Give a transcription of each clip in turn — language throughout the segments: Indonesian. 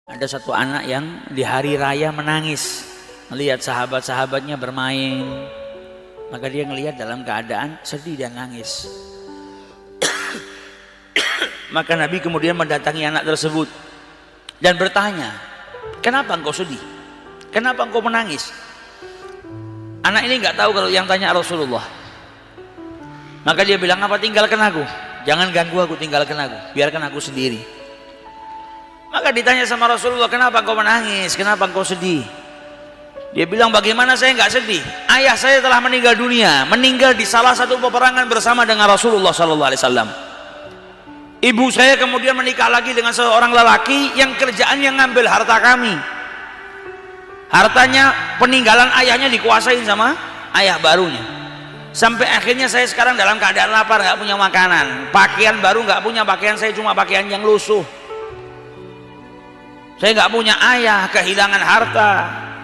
Ada satu anak yang di hari raya menangis melihat sahabat-sahabatnya bermain, maka dia ngelihat dalam keadaan sedih dan nangis. Maka Nabi kemudian mendatangi anak tersebut dan bertanya, kenapa engkau sedih? Kenapa engkau menangis? Anak ini nggak tahu kalau yang tanya Rasulullah. Maka dia bilang, apa, tinggalkan aku, jangan ganggu aku, tinggalkan aku, biarkan aku sendiri. Maka ditanya sama Rasulullah, kenapa engkau menangis, kenapa engkau sedih? Dia bilang, bagaimana saya nggak sedih? Ayah saya telah meninggal dunia, meninggal di salah satu peperangan bersama dengan Rasulullah SAW. Ibu saya kemudian menikah lagi dengan seorang lelaki yang kerjaannya ngambil harta kami. Hartanya peninggalan ayahnya dikuasai sama ayah barunya. Sampai akhirnya saya sekarang dalam keadaan lapar, nggak punya makanan, pakaian baru nggak punya, pakaian saya cuma pakaian yang lusuh. Saya nggak punya ayah, kehilangan harta,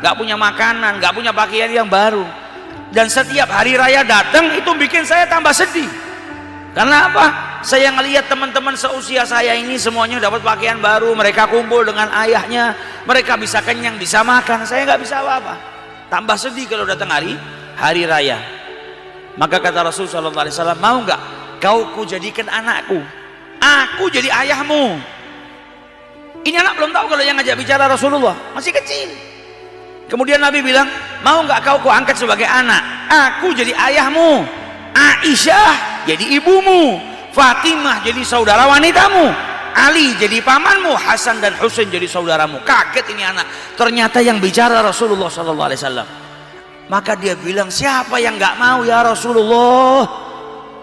nggak punya makanan, nggak punya pakaian yang baru. Dan setiap hari raya datang itu bikin saya tambah sedih. Karena apa? Saya ngelihat teman-teman seusia saya ini semuanya dapat pakaian baru, mereka kumpul dengan ayahnya, mereka bisa kenyang, bisa makan, saya nggak bisa apa-apa. Tambah sedih kalau datang hari raya. Maka kata Rasulullah SAW, mau nggak kau kujadikan anakku, aku jadi ayahmu? Ini anak belum tahu kalau yang ngajak bicara Rasulullah, masih kecil. Kemudian Nabi bilang, mau nggak kau angkat sebagai anak, aku jadi ayahmu, Aisyah jadi ibumu, Fatimah jadi saudara wanitamu, Ali jadi pamanmu, Hasan dan Husain jadi saudaramu. Kaget ini anak, ternyata yang bicara Rasulullah SAW. Maka dia bilang, siapa yang nggak mau ya Rasulullah?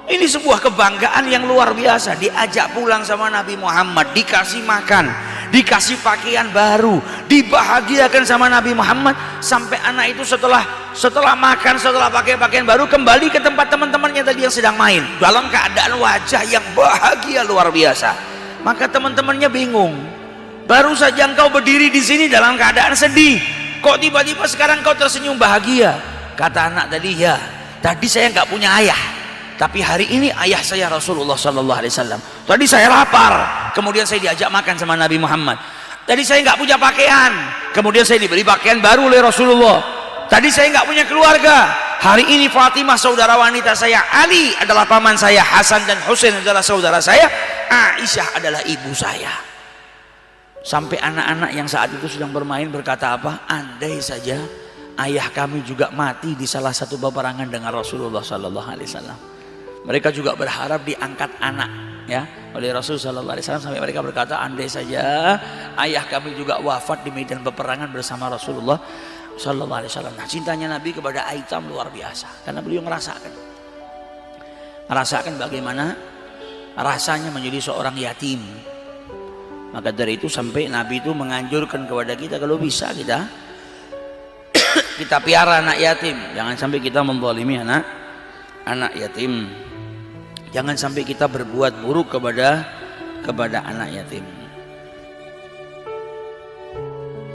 Ini sebuah kebanggaan yang luar biasa. Diajak pulang sama Nabi Muhammad, dikasih makan, dikasih pakaian baru, dibahagiakan sama Nabi Muhammad. Sampai anak itu setelah makan, setelah pakai pakaian baru, kembali ke tempat teman-temannya tadi yang sedang main, dalam keadaan wajah yang bahagia luar biasa. Maka teman-temannya bingung, baru saja engkau berdiri di sini dalam keadaan sedih, kok tiba-tiba sekarang kau tersenyum bahagia? Kata anak tadi, ya, tadi saya nggak punya ayah, tapi hari ini ayah saya Rasulullah SAW. Tadi saya lapar, kemudian saya diajak makan sama Nabi Muhammad. Tadi saya nggak punya pakaian, kemudian saya diberi pakaian baru oleh Rasulullah. Tadi saya nggak punya keluarga, hari ini Fatimah saudara wanita saya, Ali adalah paman saya, Hasan dan Husain adalah saudara saya, Aisyah adalah ibu saya. Sampai anak-anak yang saat itu sedang bermain berkata apa? Andai saja ayah kami juga mati di salah satu peperangan dengan Rasulullah SAW. Mereka juga berharap diangkat anak ya oleh Rasul SAW, sampai mereka berkata, andai saja ayah kami juga wafat di medan peperangan bersama Rasulullah SAW. Nah, cintanya Nabi kepada Aitam luar biasa, karena beliau merasakan bagaimana rasanya menjadi seorang yatim. Maka dari itu sampai Nabi itu menganjurkan kepada kita, kalau bisa kita piara anak yatim, jangan sampai kita menzalimi anak yatim. Jangan sampai kita berbuat buruk kepada anak yatim.